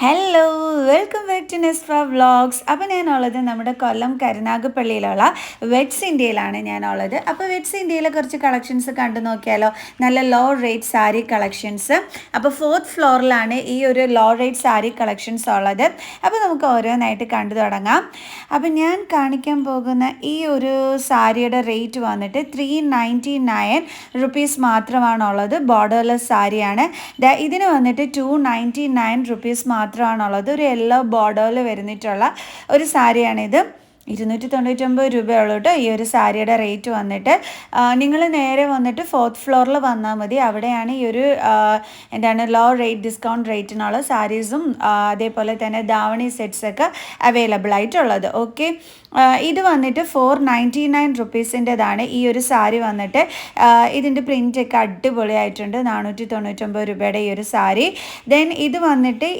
Hello, welcome back to നെസ്ഫ vlogs. അപ്പോൾ ഞാനുള്ളത് നമ്മുടെ കൊല്ലം കരുനാഗപ്പള്ളിയിലുള്ള വെറ്റ്സ് ഇന്ത്യയിലാണ് ഞാനുള്ളത്. അപ്പോൾ വെറ്റ്സ് ഇന്ത്യയിലെ കുറച്ച് കളക്ഷൻസ് കണ്ടു നോക്കിയാലോ. നല്ല ലോ റേറ്റ് സാരി കളക്ഷൻസ്. അപ്പോൾ 4th ഫ്ലോറിലാണ് ഈ ഒരു ലോ റേറ്റ് സാരി കളക്ഷൻസ് ഉള്ളത്. അപ്പോൾ നമുക്ക് ഓരോന്നായിട്ട് കണ്ടു തുടങ്ങാം. അപ്പോൾ ഞാൻ കാണിക്കാൻ പോകുന്ന ഈ ഒരു സാരിയുടെ റേറ്റ് വന്നിട്ട് 399 റുപ്പീസ് മാത്രമാണുള്ളത്. ബോർഡർലെസ് സാരിയാണ്. ഇതിന് വന്നിട്ട് 299 റുപ്പീസ് മാത്രമാണുള്ളത്. ഒരു യെല്ലോ ബോർഡറിൽ വരുന്നിട്ടുള്ള ഒരു സാരിയാണിത്. 299 രൂപയുള്ളൂ കേട്ടോ ഈ ഒരു സാരിയുടെ റേറ്റ് വന്നിട്ട്. നിങ്ങൾ നേരെ വന്നിട്ട് 4th ഫ്ലോറിൽ വന്നാൽ മതി. അവിടെയാണ് ഈ ഒരു ലോ റേറ്റ് ഡിസ്കൗണ്ട് റേറ്റിനുള്ള സാരീസും അതേപോലെ തന്നെ ധാവണി സെറ്റ്സൊക്കെ അവൈലബിൾ ആയിട്ടുള്ളത്. ഓക്കെ, ഇത് വന്നിട്ട് 499 റുപ്പീസിൻ്റെതാണ് ഈ ഒരു സാരി വന്നിട്ട്. ഇതിൻ്റെ പ്രിൻ്റൊക്കെ അടിപൊളിയായിട്ടുണ്ട്. 499 രൂപയുടെ ഈ ഒരു സാരി. ദെൻ ഇത് വന്നിട്ട്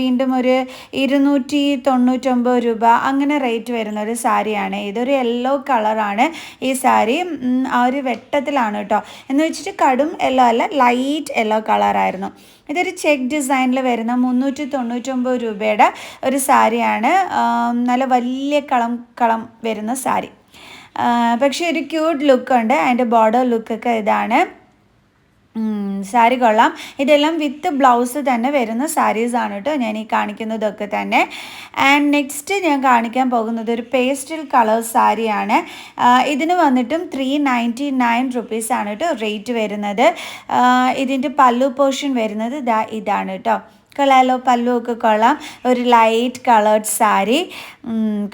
വീണ്ടും ഒരു 299 രൂപ അങ്ങനെ റേറ്റ് വരുന്ന ഒരു സാരിയാണ്. ഇതൊരു യെല്ലോ കളറാണ് ഈ സാരി. ആ ഒരു വെട്ടത്തിലാണ് കേട്ടോ. എന്ന് വെച്ചിട്ട് കടും യെല്ലോ അല്ല, ലൈറ്റ് യെല്ലോ കളറായിരുന്നു. ഇതൊരു ചെക്ക് ഡിസൈനിൽ വരുന്ന 399 രൂപയുടെ ഒരു സാരിയാണ്. നല്ല വലിയ കളം വരുന്ന സാരി. പക്ഷേ ഒരു ക്യൂട്ട് ലുക്കുണ്ട്. അതിൻ്റെ ബോർഡർ ലുക്കൊക്കെ ഇതാണ്. സാരി കൊള്ളാം. ഇതെല്ലാം വിത്ത് ബ്ലൗസ് തന്നെ വരുന്ന സാരീസാണ് കേട്ടോ ഞാൻ ഈ കാണിക്കുന്നതൊക്കെ തന്നെ. ആൻഡ് നെക്സ്റ്റ് ഞാൻ കാണിക്കാൻ പോകുന്നത് ഒരു പേസ്റ്റൽ കളർ സാരിയാണ്. ഇതിന് വന്നിട്ടും 399 റുപ്പീസാണ് കേട്ടോ റേറ്റ് വരുന്നത്. ഇതിൻ്റെ പല്ലു പോർഷൻ വരുന്നത് ഇതാണ് കേട്ടോ. കൊള്ളാലോ, പല്ലുമൊക്കെ കൊള്ളാം. ഒരു ലൈറ്റ് കളേർഡ് സാരി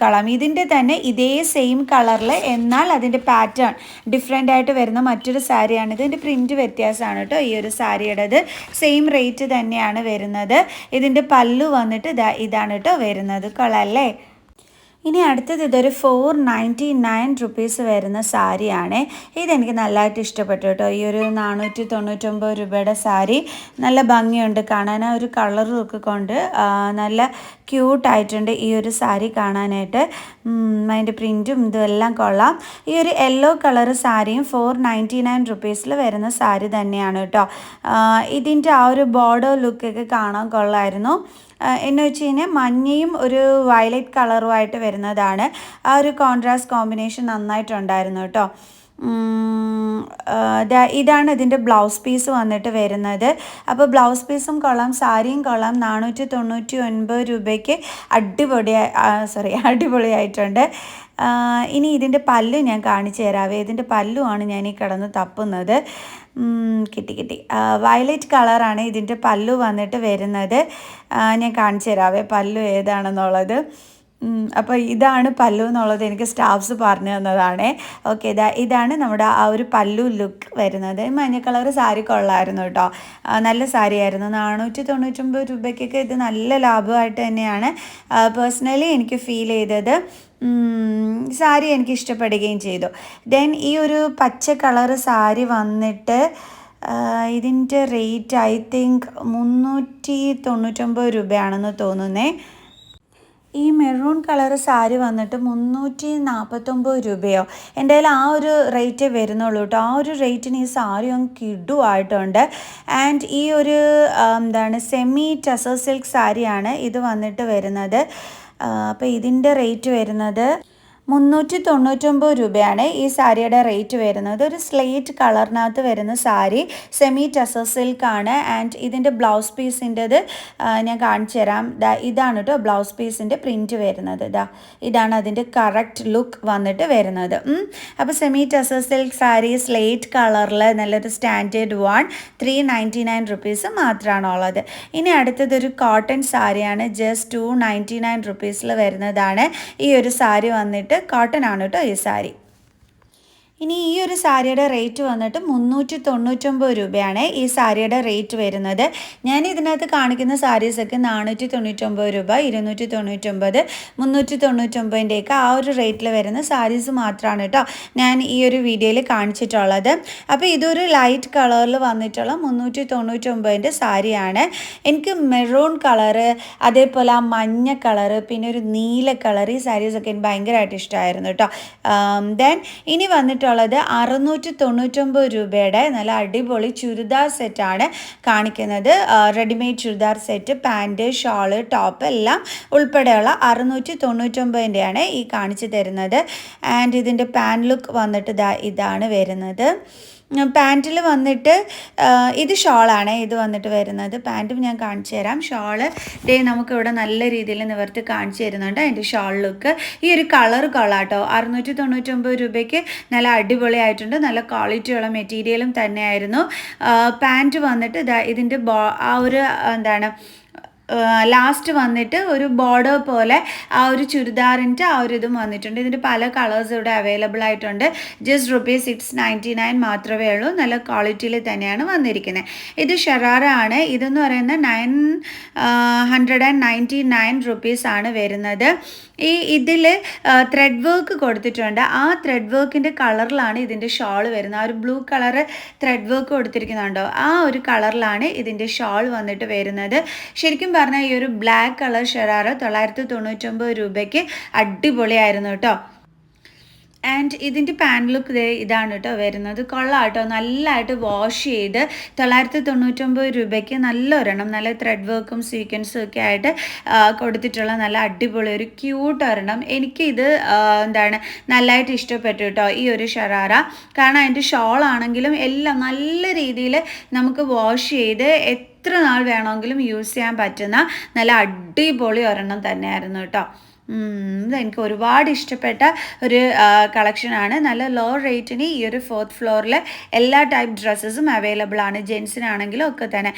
കൊള്ളാം. ഇതിൻ്റെ തന്നെ ഇതേ സെയിം കളറിൽ എന്നാൽ അതിൻ്റെ പാറ്റേൺ ഡിഫറെൻ്റ് ആയിട്ട് വരുന്ന മറ്റൊരു സാരിയാണ്. ഇതിൻ്റെ പ്രിൻറ്റ് വ്യത്യാസമാണ് കേട്ടോ ഈ ഒരു സാരിയുടേത്. സെയിം റേറ്റ് തന്നെയാണ് വരുന്നത്. ഇതിൻ്റെ പല്ലു വന്നിട്ട് ഇതാണ് കേട്ടോ വരുന്നത്. കൊള്ളാല്ലേ. ഇനി അടുത്തത് ഇതൊരു 499 റുപ്പീസ് വരുന്ന സാരിയാണ്. ഇതെനിക്ക് നല്ലതായിട്ട് ഇഷ്ടപ്പെട്ടു കേട്ടോ. ഈ ഒരു 499 രൂപയുടെ സാരി നല്ല ഭംഗിയുണ്ട് കാണാൻ. ഒരു കളറും ഒക്കെ കൊണ്ട് നല്ല ക്യൂട്ടായിട്ടുണ്ട് ഈ ഒരു സാരി കാണാനായിട്ട്. അതിൻ്റെ പ്രിൻറ്റും ഇതുമെല്ലാം കൊള്ളാം. ഈ ഒരു യെല്ലോ കളർ സാരിയും 499 റുപ്പീസിൽ വരുന്ന സാരി തന്നെയാണ് കേട്ടോ. ഇതിൻ്റെ ആ ഒരു ബോർഡർ ലുക്കൊക്കെ കാണാൻ കൊള്ളായിരുന്നു. എന്ന് വെച്ച് കഴിഞ്ഞാൽ മഞ്ഞയും ഒരു വയലറ്റ് കളറുമായിട്ട് വരുന്നതാണ്. ആ ഒരു കോൺട്രാസ്റ്റ് കോമ്പിനേഷൻ നന്നായിട്ടുണ്ടായിരുന്നു കേട്ടോ. ഇതാണ് ഇതിൻ്റെ ബ്ലൗസ് പീസ് വന്നിട്ട് വരുന്നത്. അപ്പോൾ ബ്ലൗസ് പീസും കൊള്ളാം, സാരിയും കൊള്ളാം. 499 രൂപയ്ക്ക് അടിപൊളിയായിട്ടുണ്ട്. ഇനി ഇതിൻ്റെ പല്ലു ഞാൻ കാണിച്ചു തരാവേ. ഇതിൻ്റെ പല്ലുമാണ് ഞാൻ ഈ കിടന്ന് തപ്പുന്നത്. കിട്ടി. വയലറ്റ് കളറാണ് ഇതിൻ്റെ പല്ലു വന്നിട്ട് വരുന്നത്. ഞാൻ കാണിച്ചു തരാവേ പല്ലു ഏതാണെന്നുള്ളത്. അപ്പോൾ ഇതാണ് പല്ലു എന്നുള്ളത് എനിക്ക് സ്റ്റാഫ്സ് പറഞ്ഞു തന്നതാണ്. ഓക്കെ, ഇതാണ് നമ്മുടെ ആ ഒരു പല്ലു ലുക്ക് വരുന്നത്. മഞ്ഞ കളർ സാരി കൊള്ളായിരുന്നു കേട്ടോ. നല്ല സാരിയായിരുന്നു. 499 രൂപയ്ക്കൊക്കെ ഇത് നല്ല ലാഭമായിട്ട് തന്നെയാണ് പേഴ്സണലി എനിക്ക് ഫീൽ ചെയ്തത്. സാരി എനിക്ക് ഇഷ്ടപ്പെടുകയും ചെയ്തു. ദെൻ ഈ ഒരു പച്ച കളർ സാരി വന്നിട്ട് ഇതിൻ്റെ റേറ്റ് ഐ തിങ്ക് 399 രൂപയാണെന്ന് തോന്നുന്നേ. ഈ മെറൂൺ കളർ സാരി വന്നിട്ട് 349 രൂപയോ എൻ്റെ കയ്യിൽ ആ ഒരു റേറ്റേ വരുന്നുള്ളൂ കേട്ടോ. ആ ഒരു റേറ്റിന് ഈ സാരി ഒന്ന് കിടുവായിട്ടുണ്ട്. ആൻഡ് ഈ ഒരു സെമി ടസർ സിൽക്ക് സാരിയാണ് ഇത് വന്നിട്ട് വരുന്നത്. അപ്പോൾ ഇതിൻ്റെ റേറ്റ് വരുന്നത് 399 രൂപയാണ് ഈ സാരിയുടെ റേറ്റ് വരുന്നത്. ഒരു സ്ലേറ്റ് കളറിനകത്ത് വരുന്ന സാരി, സെമി ടസർ സിൽക്കാണ്. ആൻഡ് ഇതിൻ്റെ ബ്ലൗസ് പീസിൻ്റെത് ഞാൻ കാണിച്ചു തരാം. ഇതാണ് കേട്ടോ ബ്ലൗസ് പീസിൻ്റെ പ്രിൻറ്റ് വരുന്നത്. ഇതാണ് അതിൻ്റെ കറക്റ്റ് ലുക്ക് വന്നിട്ട് വരുന്നത്. അപ്പോൾ semi tussar silk sari slate കളറിൽ നല്ലൊരു സ്റ്റാൻഡേർഡ് 399 റുപ്പീസ് മാത്രമാണുള്ളത്. ഇനി അടുത്തതൊരു കോട്ടൺ സാരിയാണ്. ജസ്റ്റ് 299 റുപ്പീസിൽ വരുന്നതാണ് ഈ ഒരു സാരി വന്നിട്ട്. കോട്ടൺ ആണ് കേട്ടോ ഈ സാരി. ഇനി ഈ ഒരു സാരിയുടെ റേറ്റ് വന്നിട്ട് 399 രൂപയാണ് ഈ സാരിയുടെ റേറ്റ് വരുന്നത്. ഞാൻ ഇതിനകത്ത് കാണിക്കുന്ന സാരീസൊക്കെ 499 രൂപ, 299, 399ൻ്റെയൊക്കെ ആ ഒരു റേറ്റിൽ വരുന്ന സാരീസ് മാത്രമാണ് കേട്ടോ ഞാൻ ഈ ഒരു വീഡിയോയിൽ കാണിച്ചിട്ടുള്ളത്. അപ്പോൾ ഇതൊരു ലൈറ്റ് കളറിൽ വന്നിട്ടുള്ള 399ൻ്റെ സാരിയാണ്. എനിക്ക് മെറൂൺ കളറ്, അതേപോലെ ആ മഞ്ഞ കളറ്, പിന്നെ ഒരു നീല കളർ, ഈ സാരീസൊക്കെ എനിക്ക് ഭയങ്കരമായിട്ട് ഇഷ്ടമായിരുന്നു കേട്ടോ. ദെൻ ഇനി വന്നിട്ട് വന്നിട്ടുള്ളത് 699 രൂപയുടെ നല്ല അടിപൊളി ചുരിദാർ സെറ്റാണ് കാണിക്കുന്നത്. Readymade churidar set, pant, shawl, top എല്ലാം ഉൾപ്പെടെയുള്ള 699ൻ്റെയാണ് ഈ കാണിച്ചു തരുന്നത്. ആൻഡ് ഇതിൻ്റെ പാൻ ലുക്ക് വന്നിട്ട് ഇതാണ് വരുന്നത്. പാൻറ്റിൽ വന്നിട്ട് ഇത് ഷോളാണ് ഇത് വന്നിട്ട് വരുന്നത്. പാൻറ്റും ഞാൻ കാണിച്ചു തരാം. ഷോള് നമുക്കിവിടെ നല്ല രീതിയിൽ നിവർത്തി കാണിച്ചു തരുന്നുണ്ട്. അതിൻ്റെ ഷോൾ ലുക്ക് ഈ ഒരു കളർ കൊള്ളാട്ടോ. 699 രൂപയ്ക്ക് നല്ല അടിപൊളിയായിട്ടുണ്ട്. നല്ല ക്വാളിറ്റിയുള്ള മെറ്റീരിയലും തന്നെയായിരുന്നു. പാൻറ്റ് വന്നിട്ട് ഇതിൻ്റെ ആ ഒരു എന്താണ് ലാസ്റ്റ് വന്നിട്ട് ഒരു ബോർഡർ പോലെ ആ ഒരു ചുരിദാറിൻ്റെ ആ ഒരു ഇതും വന്നിട്ടുണ്ട്. ഇതിൻ്റെ പല കളേഴ്സ് ഇവിടെ അവൈലബിൾ ആയിട്ടുണ്ട്. ജസ്റ്റ് ₹699 മാത്രമേ ഉള്ളൂ. നല്ല ക്വാളിറ്റിയിൽ തന്നെയാണ് വന്നിരിക്കുന്നത്. ഇത് ഷറാറ ആണ്. ഇതെന്ന് പറയുന്നത് 999 ആണ് വരുന്നത്. ഇതിൽ ത്രെഡ് വർക്ക് കൊടുത്തിട്ടുണ്ട്. ആ ത്രെഡ് വർക്കിൻ്റെ കളറിലാണ് ഇതിൻ്റെ ഷോൾ വരുന്നത്. ആ ഒരു ബ്ലൂ കളറ് ത്രെഡ് വർക്ക് കൊടുത്തിരിക്കുന്നുണ്ടോ, ആ ഒരു കളറിലാണ് ഇതിൻ്റെ ഷോൾ വന്നിട്ട് വരുന്നത്. ശരിക്കും പറഞ്ഞാൽ ഈ ഒരു ബ്ലാക്ക് കളർ ഷറാറ 999 രൂപയ്ക്ക് അടിപൊളിയായിരുന്നു കേട്ടോ. ആൻഡ് ഇതിൻ്റെ പാൻ ലുക്ക് ഇതാണ് കേട്ടോ വരുന്നത്. കൊള്ളാം കേട്ടോ. നല്ലതായിട്ട് വാഷ് ചെയ്ത് 999 രൂപയ്ക്ക് നല്ലൊരെണ്ണം, നല്ല ത്രെഡ് വർക്കും സീക്വൻസും ഒക്കെ ആയിട്ട് കൊടുത്തിട്ടുള്ള നല്ല അടിപൊളി ഒരു ക്യൂട്ട് ഒരെണ്ണം. എനിക്കിത് നല്ലതായിട്ട് ഇഷ്ടപ്പെട്ടു കേട്ടോ ഈ ഒരു ഷറാറ. കാരണം അതിൻ്റെ ഷോളാണെങ്കിലും എല്ലാം നല്ല രീതിയിൽ നമുക്ക് വാഷ് ചെയ്ത് എത്ര നാൾ വേണമെങ്കിലും യൂസ് ചെയ്യാൻ പറ്റുന്ന നല്ല അടിപൊളി ഒരെണ്ണം തന്നെയായിരുന്നു കേട്ടോ. എനിക്ക് ഒരുപാട് ഇഷ്ടപ്പെട്ട ഒരു കളക്ഷനാണ്. നല്ല ലോ റേറ്റിന് ഈ ഒരു 4th ഫ്ലോറിൽ എല്ലാ ടൈപ്പ് ഡ്രസ്സസും അവൈലബിൾ ആണ്. ജെൻസിനാണെങ്കിലും ഒക്കെ തന്നെ.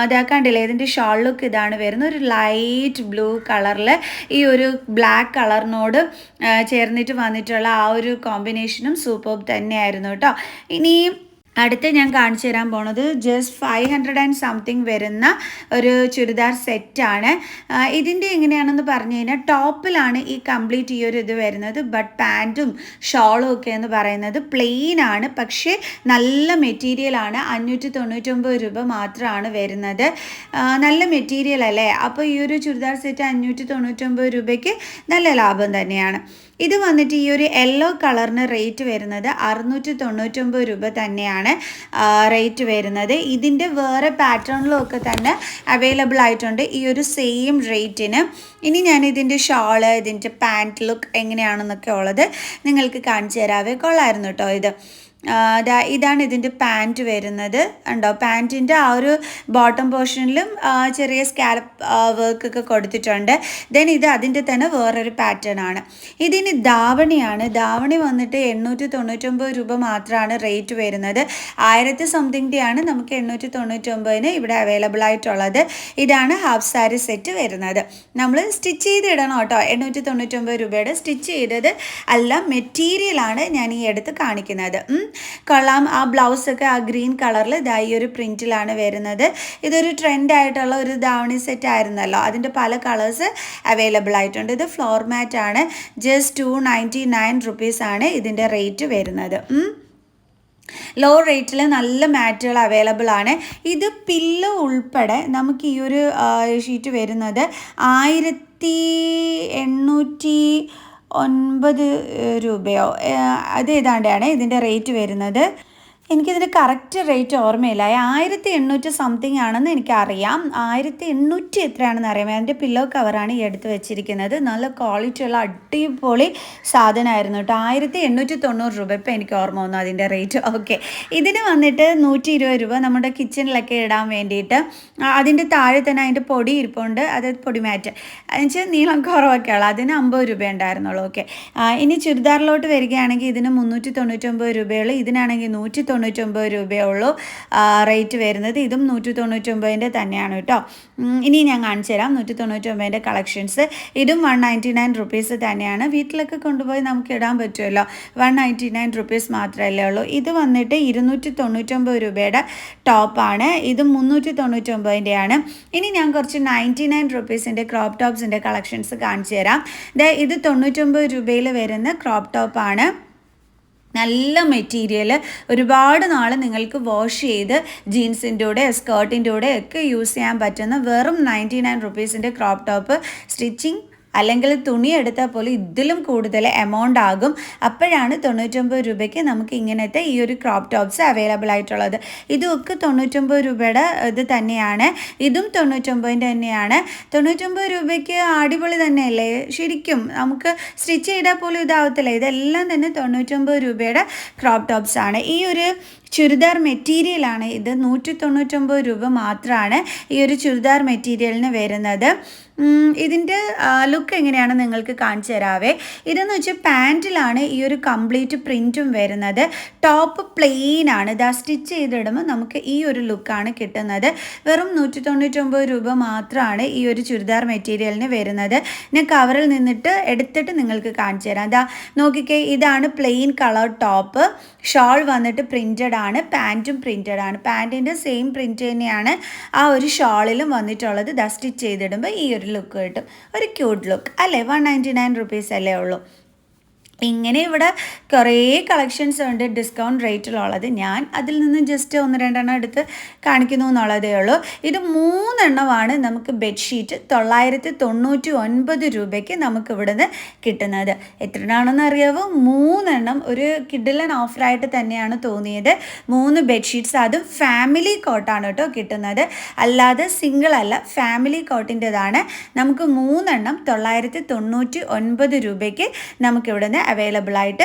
ഇതാക്കാണ്ടില്ലേ, ഇതിൻ്റെ ഷോൾ ലുക്ക് ഇതാണ് വരുന്നത്. ഒരു ലൈറ്റ് ബ്ലൂ കളറിൽ ഈ ഒരു ബ്ലാക്ക് കളറിനോട് ചേർന്നിട്ട് വന്നിട്ടുള്ള ആ ഒരു കോമ്പിനേഷനും സൂപ്പർബ് തന്നെയായിരുന്നു കേട്ടോ. ഇനി അടുത്ത് ഞാൻ കാണിച്ചു തരാൻ പോണത് ജസ്റ്റ് 500 and something വരുന്ന ഒരു ചുരിദാർ സെറ്റാണ്. ഇതിൻ്റെ എങ്ങനെയാണെന്ന് പറഞ്ഞു കഴിഞ്ഞാൽ ടോപ്പിലാണ് ഈ കംപ്ലീറ്റ് ഈ ഒരു ഇത് വരുന്നത്. ബട്ട് പാൻറ്റും ഷോളും ഒക്കെ എന്ന് പറയുന്നത് പ്ലെയിൻ ആണ്. പക്ഷേ നല്ല മെറ്റീരിയലാണ്. 599 രൂപ മാത്രമാണ് വരുന്നത്. നല്ല മെറ്റീരിയൽ അല്ലേ. അപ്പോൾ ഈ ഒരു ചുരിദാർ സെറ്റ് 599 രൂപയ്ക്ക് നല്ല ലാഭം തന്നെയാണ്. ഇത് വന്നിട്ട് ഈ ഒരു യെല്ലോ കളറിന് റേറ്റ് വരുന്നത് 699 രൂപ തന്നെയാണ് റേറ്റ് വരുന്നത്. ഇതിൻ്റെ വേറെ പാറ്റേണിലും ഒക്കെ തന്നെ അവൈലബിൾ ആയിട്ടുണ്ട് ഈ ഒരു സെയിം റേറ്റിന്. ഇനി ഞാൻ ഇതിൻ്റെ ഷോള്, ഇതിൻ്റെ പാൻറ്റ് ലുക്ക് എങ്ങനെയാണെന്നൊക്കെ ഉള്ളത് നിങ്ങൾക്ക് കാണിച്ചു തരാവേ. കൊള്ളായിരുന്നു കേട്ടോ ഇത്. ഇതാണ് ഇതിൻ്റെ പാൻറ്റ് വരുന്നത്. ഉണ്ടോ, പാൻറ്റിൻ്റെ ആ ഒരു ബോട്ടം പോർഷനിലും ചെറിയ സ്കാലപ്പ് വർക്കൊക്കെ കൊടുത്തിട്ടുണ്ട്. ദെൻ ഇത് അതിൻ്റെ തന്നെ വേറൊരു പാറ്റേൺ ആണ്. ഇതിന് ധാവണിയാണ്. ധാവണി വന്നിട്ട് 899 രൂപ മാത്രമാണ് റേറ്റ് വരുന്നത്. 1000 സംതിങ്ങിൻ്റെയാണ് നമുക്ക് 899 ഇവിടെ അവൈലബിൾ ആയിട്ടുള്ളത്. ഇതാണ് ഹാഫ് സാരി സെറ്റ് വരുന്നത്. നമ്മൾ സ്റ്റിച്ച് ചെയ്തിടണം കേട്ടോ. 899 രൂപയുടെ സ്റ്റിച്ച് ചെയ്തത് അല്ല, മെറ്റീരിയലാണ് ഞാൻ ഈ അടുത്ത് കാണിക്കുന്നത്. കൊള്ളാം. ആ ബ്ലൗസൊക്കെ ആ ഗ്രീൻ കളറിൽ ഈ ഒരു പ്രിൻറ്റിലാണ് വരുന്നത്. ഇതൊരു ട്രെൻഡായിട്ടുള്ള ഒരു ധാവണി സെറ്റ് ആയിരുന്നല്ലോ. അതിൻ്റെ പല കളേഴ്സ് അവൈലബിൾ ആയിട്ടുണ്ട്. ഇത് ഫ്ലോർ മാറ്റ് ആണ്. ജസ്റ്റ് 299 റുപ്പീസാണ് ഇതിൻ്റെ റേറ്റ് വരുന്നത്. ലോ റേറ്റിൽ നല്ല മാറ്റുകൾ അവൈലബിൾ ആണ്. ഇത് പില്ലോ ഉൾപ്പെടെ നമുക്ക് ഈ ഒരു ഷീറ്റ് വരുന്നത് 1809 രൂപയോ അത് ഏതാണ്ടാണ് ഇതിൻ്റെ റേറ്റ് വരുന്നത്. എനിക്കിതിൻ്റെ കറക്റ്റ് റേറ്റ് ഓർമ്മയില്ല. 1800 സംതിങ് ആണെന്ന് എനിക്കറിയാം. 1800 എത്രയാണെന്ന് അറിയാം. അതിൻ്റെ പില്ലോ കവറാണ് ഈ എടുത്ത് വെച്ചിരിക്കുന്നത്. നല്ല ക്വാളിറ്റിയുള്ള അടിപൊളി സാധനമായിരുന്നു കേട്ടോ. 1890 രൂപ ഇപ്പം എനിക്ക് ഓർമ്മ വന്നു അതിൻ്റെ റേറ്റ്. ഓക്കെ, ഇതിന് വന്നിട്ട് 120 രൂപ നമ്മുടെ കിച്ചണിലൊക്കെ ഇടാൻ വേണ്ടിയിട്ട്. അതിൻ്റെ താഴെ തന്നെ അതിൻ്റെ പൊടി ഇരിപ്പുണ്ട്. അതായത് പൊടി മാറ്റ് എന്നുവെച്ചാൽ നീളം കുറവൊക്കെ ഉള്ളു. അതിന് 50 രൂപ ഉണ്ടായിരുന്നുള്ളൂ. ഓക്കെ, ഇനി ചുരിദാറിലോട്ട് വരികയാണെങ്കിൽ ഇതിന് 399 രൂപയുള്ളൂ. ഇതിനാണെങ്കിൽ 199 രൂപയേ ഉള്ളൂ റേറ്റ് വരുന്നത്. ഇതും 199 തന്നെയാണ് കേട്ടോ. ഇനി ഞാൻ കാണിച്ചു തരാം 199 കളക്ഷൻസ്. ഇതും 199 റുപ്പീസ് തന്നെയാണ്. വീട്ടിലൊക്കെ കൊണ്ടുപോയി നമുക്ക് ഇടാൻ പറ്റുമല്ലോ. 199 റുപ്പീസ് മാത്രമല്ലേ ഉള്ളൂ. ഇത് വന്നിട്ട് 299 രൂപയുടെ ടോപ്പാണ്. ഇതും 399 ഇനി ഞാൻ കുറച്ച് 99 റുപ്പീസിൻ്റെ ക്രോപ്പ് ടോപ്സിൻ്റെ കളക്ഷൻസ് കാണിച്ചു തരാം. ഇത് 99 രൂപയിൽ വരുന്ന ക്രോപ്പ് ടോപ്പാണ്. നല്ല മെറ്റീരിയൽ, ഒരുപാട് നാൾ നിങ്ങൾക്ക് വാഷ് ചെയ്ത് ജീൻസിൻ്റെ കൂടെ സ്കേർട്ടിൻ്റെ കൂടെ ഒക്കെ യൂസ് ചെയ്യാൻ പറ്റുന്ന വെറും 99 റുപ്പീസിൻ്റെ ക്രോപ്പ് ടോപ്പ്. സ്റ്റിച്ചിങ് അല്ലെങ്കിൽ തുണി എടുത്താൽ പോലും ഇതിലും കൂടുതൽ എമൗണ്ട് ആകും. അപ്പോഴാണ് 99 രൂപയ്ക്ക് നമുക്ക് ഇങ്ങനത്തെ ഈ ഒരു ക്രോപ്പ് ടോപ്സ് അവൈലബിൾ ആയിട്ടുള്ളത്. ഇതൊക്കെ 99 രൂപയുടെ ഇത് തന്നെയാണ്. ഇതും 99 തന്നെയാണ്. 99 രൂപയ്ക്ക് അടിപൊളി തന്നെയല്ലേ? ശരിക്കും നമുക്ക് സ്റ്റിച്ച് ചെയ്താൽ പോലും ഇതാവത്തില്ല. ഇതെല്ലാം തന്നെ 99 രൂപയുടെ ക്രോപ്പ് ടോപ്സ് ആണ്. ഈ ഒരു ചുരിദാർ മെറ്റീരിയലാണ് ഇത്. 199 രൂപ മാത്രമാണ് ഈ ഒരു ചുരിദാർ മെറ്റീരിയലിന് വരുന്നത്. ഇതിൻ്റെ ലുക്ക് എങ്ങനെയാണ് നിങ്ങൾക്ക് കാണിച്ചു തരാവേ. ഇതെന്ന് വെച്ചാൽ പാൻറ്റിലാണ് ഈ ഒരു കംപ്ലീറ്റ് പ്രിൻറ്റും വരുന്നത്. ടോപ്പ് പ്ലെയിൻ ആണ്. ഇതാ സ്റ്റിച്ച് ചെയ്തിടുമ്പോൾ നമുക്ക് ഈ ഒരു ലുക്കാണ് കിട്ടുന്നത്. വെറും 199 രൂപ മാത്രമാണ് ഈ ഒരു ചുരിദാർ മെറ്റീരിയലിന് വരുന്നത്. ഞാൻ കവറിൽ നിന്നിട്ട് എടുത്തിട്ട് നിങ്ങൾക്ക് കാണിച്ചു തരാം. ഇതാ നോക്കിക്കേ, ഇതാണ് പ്ലെയിൻ കളർ ടോപ്പ്. ഷോൾ വന്നിട്ട് പ്രിൻറ്റഡ് ആണ്, പാൻറ്റും പ്രിൻറ്റഡ് ആണ്. പാൻറ്റിൻ്റെ സെയിം പ്രിൻറ്റ് തന്നെയാണ് ആ ഒരു ഷോളിലും വന്നിട്ടുള്ളത്. ഇതാ സ്റ്റിച്ച് ചെയ്തിടുമ്പോൾ ഈ ഒരു ലുക്ക് കിട്ടും. ഒരു ക്യൂട്ട് ലുക്ക് അല്ലേ? 199 റുപ്പീസ് അല്ലേ ഉള്ളൂ. ഇങ്ങനെ ഇവിടെ കുറേ കളക്ഷൻസ് ഉണ്ട് ഡിസ്കൗണ്ട് റേറ്റിലുള്ളത്. ഞാൻ അതിൽ നിന്ന് ജസ്റ്റ് 1-2 എടുത്ത് കാണിക്കുന്നു എന്നുള്ളതേ ഉള്ളൂ. ഇത് 3 എണ്ണമാണ് നമുക്ക് ബെഡ്ഷീറ്റ് 999 രൂപയ്ക്ക് നമുക്ക് ഇവിടുന്ന് കിട്ടുന്നത്. എത്രയാണെന്ന് അറിയാവോ? 3 എണ്ണം. ഒരു കിഡിലൻ ഓഫറായിട്ട് തന്നെയാണ് തോന്നിയത്. 3 ബെഡ്ഷീറ്റ്സ്, അതും ഫാമിലി കോട്ടാണ് കേട്ടോ കിട്ടുന്നത്, അല്ലാതെ സിംഗിൾ അല്ല, ഫാമിലി കോട്ടിൻ്റെതാണ്. നമുക്ക് 3 എണ്ണം 999 രൂപയ്ക്ക് നമുക്കിവിടുന്ന് അവൈലബിൾ ആയിട്ട്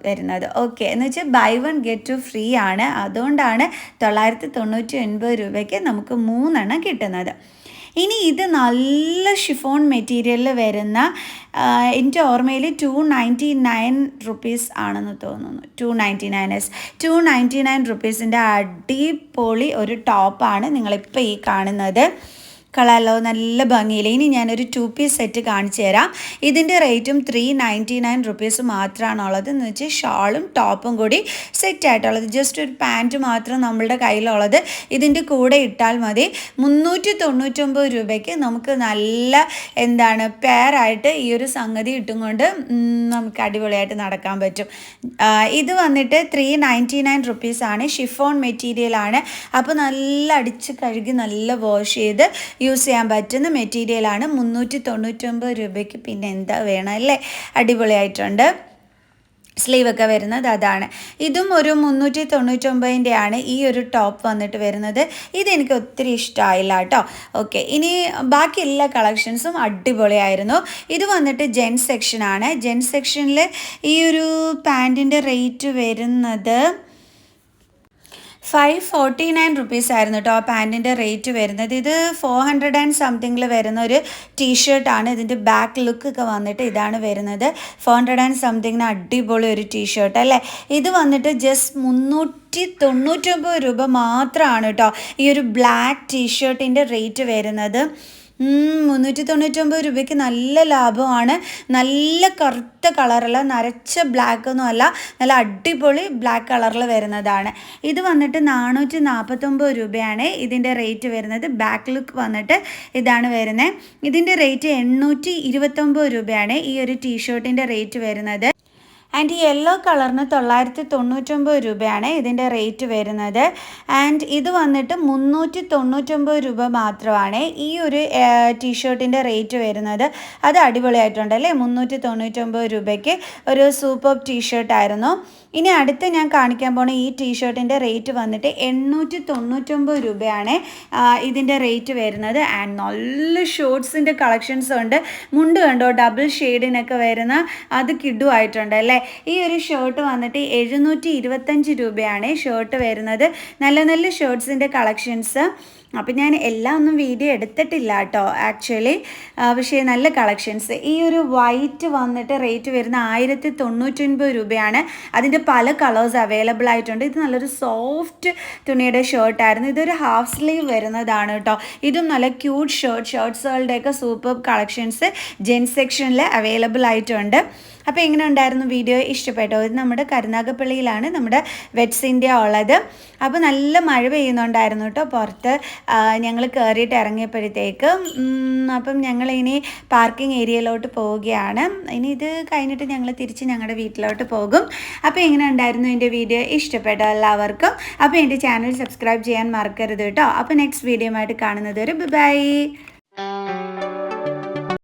വരുന്നത്. ഓക്കെ, എന്ന് വെച്ചാൽ ബൈ 1 ഗെറ്റ് 2 ഫ്രീ ആണ്. അതുകൊണ്ടാണ് 999 രൂപയ്ക്ക് നമുക്ക് 3 എണ്ണം കിട്ടുന്നത്. ഇനി ഇത് നല്ല ഷിഫോൺ മെറ്റീരിയലിൽ വരുന്ന, എൻ്റെ ഓർമ്മയിൽ 299 റുപ്പീസ് ആണെന്ന് തോന്നുന്നു. 299 റുപ്പീസിൻ്റെ അടിപൊളി ഒരു ടോപ്പാണ് നിങ്ങളിപ്പോൾ ഈ കാണുന്നത്. കളറോ നല്ല ഭംഗിയില്ല. ഇനി ഞാനൊരു 2 പീസ് സെറ്റ് കാണിച്ചു തരാം. ഇതിൻ്റെ റേറ്റും 399 റുപ്പീസ് മാത്രമാണുള്ളത്. എന്ന് വെച്ചാൽ ഷാളും ടോപ്പും കൂടി സെറ്റായിട്ടുള്ളത്. ജസ്റ്റ് ഒരു പാൻറ്റ് മാത്രം നമ്മളുടെ കയ്യിലുള്ളത്. ഇതിൻ്റെ കൂടെ ഇട്ടാൽ മതി. 399 രൂപയ്ക്ക് നമുക്ക് നല്ല പെയറായിട്ട് ഈ ഒരു സംഗതി ഇട്ടും കൊണ്ട് നമുക്ക് അടിപൊളിയായിട്ട് നടക്കാൻ പറ്റും. ഇത് വന്നിട്ട് 399 റുപ്പീസാണ്. ഷിഫോൺ മെറ്റീരിയലാണ്. അപ്പോൾ നല്ല അടിച്ച് കഴുകി നല്ല വാഷ് ചെയ്ത് യൂസ് ചെയ്യാൻ പറ്റുന്ന മെറ്റീരിയലാണ്. 399 രൂപയ്ക്ക് പിന്നെ എന്താ വേണം അല്ലേ? അടിപൊളിയായിട്ടുണ്ട്. സ്ലീവൊക്കെ വരുന്നത് അതാണ്. ഇതും ഒരു 399 ആണ് ഈ ഒരു ടോപ്പ് വന്നിട്ട് വരുന്നത്. ഇതെനിക്ക് ഒത്തിരി ഇഷ്ടമായില്ല കേട്ടോ. ഓക്കെ, ഇനി ബാക്കി എല്ലാ കളക്ഷൻസും അടിപൊളിയായിരുന്നു. ഇത് വന്നിട്ട് ജെൻസ് സെക്ഷനാണ്. ജെൻസ് സെക്ഷനിൽ ഈ ഒരു പാൻറ്റിൻ്റെ റേറ്റ് വരുന്നത് 549 റുപ്പീസ് ആയിരുന്നു കേട്ടോ ആ പാൻറ്റിൻ്റെ റേറ്റ് വരുന്നത്. ഇത് 400 ആൻഡ് സംതിങ്ങിൽ വരുന്ന ഒരു ടീഷർട്ടാണ്. ഇതിൻ്റെ ബാക്ക് ലുക്കൊക്കെ വന്നിട്ട് ഇതാണ് വരുന്നത്. 400 ആൻഡ് സംതിങ്ങിന് അടിപൊളി ഒരു ടീഷർട്ട് അല്ലേ? ഇത് വന്നിട്ട് ജസ്റ്റ് 399 രൂപ മാത്രമാണ് കേട്ടോ ഈ ഒരു ബ്ലാക്ക് ടീഷർട്ടിൻ്റെ റേറ്റ് വരുന്നത്. 399 രൂപയ്ക്ക് നല്ല ലാഭമാണ്. നല്ല കറുത്ത കളറല്ല, നരച്ച ബ്ലാക്ക് ഒന്നും അല്ല, നല്ല അടിപൊളി ബ്ലാക്ക് കളറിൽ വരുന്നതാണ്. ഇത് വന്നിട്ട് 449 രൂപയാണ് ഇതിൻ്റെ റേറ്റ് വരുന്നത്. ബാക്ക് ലുക്ക് വന്നിട്ട് ഇതാണ് വരുന്നത്. ഇതിൻ്റെ റേറ്റ് 829 രൂപയാണ് ഈ ഒരു ടീഷർട്ടിൻ്റെ റേറ്റ് വരുന്നത്. ആൻഡ് ഈ യെല്ലോ കളറിന് 999 രൂപയാണ് ഇതിൻ്റെ റേറ്റ് വരുന്നത്. ആൻഡ് ഇത് വന്നിട്ട് 399 രൂപ മാത്രമാണ് ഈ ഒരു ടീഷർട്ടിൻ്റെ റേറ്റ് വരുന്നത്. അത് അടിപൊളിയായിട്ടുണ്ടല്ലേ? 399 രൂപയ്ക്ക് ഒരു സൂപ്പർ ടീഷർട്ടായിരുന്നു. ഇനി അടുത്ത് ഞാൻ കാണിക്കാൻ പോണ ഈ ടീഷർട്ടിൻ്റെ റേറ്റ് വന്നിട്ട് 899 രൂപയാണ് ഇതിൻ്റെ റേറ്റ് വരുന്നത്. ആൻഡ് നല്ല ഷോർട്സിൻ്റെ കളക്ഷൻസ് ഉണ്ട്. മുണ്ട് കണ്ടോ, ഡബിൾ ഷെയ്ഡിനൊക്കെ വരുന്ന അത് കിഡുമായിട്ടുണ്ട് അല്ലേ? ഈ ഒരു ഷർട്ട് വന്നിട്ട് 725 രൂപയാണ് ഷർട്ട് വരുന്നത്. നല്ല നല്ല ഷർട്ട്സിൻ്റെ കളക്ഷൻസ്. അപ്പം ഞാൻ എല്ലാം ഒന്നും വീഡിയോ എടുത്തിട്ടില്ല കേട്ടോ ആക്ച്വലി, പക്ഷേ നല്ല കളക്ഷൻസ്. ഈ ഒരു വൈറ്റ് വന്നിട്ട് റേറ്റ് വരുന്ന 1099 രൂപയാണ്. അതിൻ്റെ പല കളേഴ്സ് അവൈലബിൾ ആയിട്ടുണ്ട്. ഇത് നല്ലൊരു സോഫ്റ്റ് തുണിയുടെ ഷർട്ടായിരുന്നു. ഇതൊരു ഹാഫ് സ്ലീവ് വരുന്നതാണ് കേട്ടോ. ഇതും നല്ല ക്യൂട്ട് ഷർട്ട്സുകളുടെയൊക്കെ സൂപ്പർ കളക്ഷൻസ് ജെൻസ് സെക്ഷനിൽ അവൈലബിൾ ആയിട്ടുണ്ട്. അപ്പോൾ എങ്ങനെ ഉണ്ടായിരുന്നു വീഡിയോ? ഇഷ്ടപ്പെട്ടോ? ഇത് നമ്മുടെ കരുനാഗപ്പള്ളിയിലാണ് നമ്മുടെ വെറ്റ്സ് ഇന്ത്യ ഉള്ളത്. അപ്പോൾ നല്ല മഴ പെയ്യുന്നുണ്ടായിരുന്നു കേട്ടോ പുറത്ത്. ഞങ്ങൾ കയറിയിട്ട് ഇറങ്ങിയപ്പോഴത്തേക്ക് അപ്പം ഞങ്ങളിനി പാർക്കിംഗ് ഏരിയയിലോട്ട് പോവുകയാണ്. ഇനി ഇത് കഴിഞ്ഞിട്ട് ഞങ്ങൾ തിരിച്ച് ഞങ്ങളുടെ വീട്ടിലോട്ട് പോകും. അപ്പോൾ എങ്ങനെ ഉണ്ടായിരുന്നു എൻ്റെ വീഡിയോ? ഇഷ്ടപ്പെട്ടോ എല്ലാവർക്കും? അപ്പോൾ എൻ്റെ ചാനൽ സബ്സ്ക്രൈബ് ചെയ്യാൻ മറക്കരുത് കേട്ടോ. അപ്പോൾ നെക്സ്റ്റ് വീഡിയോ ആയിട്ട് കാണുന്നത് വരെ ബൈ.